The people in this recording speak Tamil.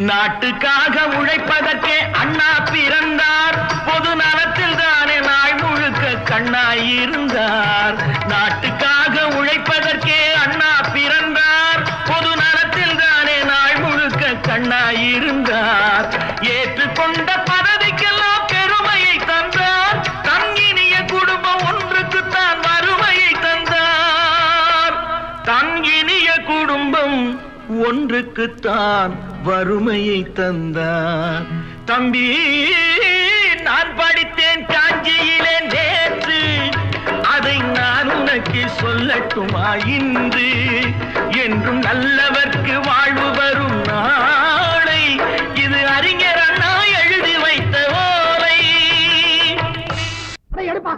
நாட்டுக்காக உழைப்பதற்கே அண்ணா பிறந்தார். பொது நலத்தில் தானே நாள் முழுக்க கண்ணாயிருந்தார். நாட்டுக்காக உழைப்பதற்கே அண்ணா பிறந்தார். பொது நலத்தில் தானே நாள் முழுக்க கண்ணாயிருந்தார். ஏற்றுக்கொண்ட பதவிக்கெல்லாம் பெருமையை தந்தார். தங்கினிய குடும்பம் ஒன்றுக்குத்தான் வறுமையை தந்தார். தங்கினிய குடும்பம் ஒன்றுக்குத்தான் வறுமையை தந்தார். தம்பி, நான் படித்தேன் காஞ்சியிலே நேற்று, அதை நான் உனக்கு சொல்லட்டுமா இன்று? என்றும் நல்லவர்க்கு வாழ்வு வரும் நாளை, இது அறிஞர் அண்ணா எழுதி வைத்த ஓலை. எடுப்பா,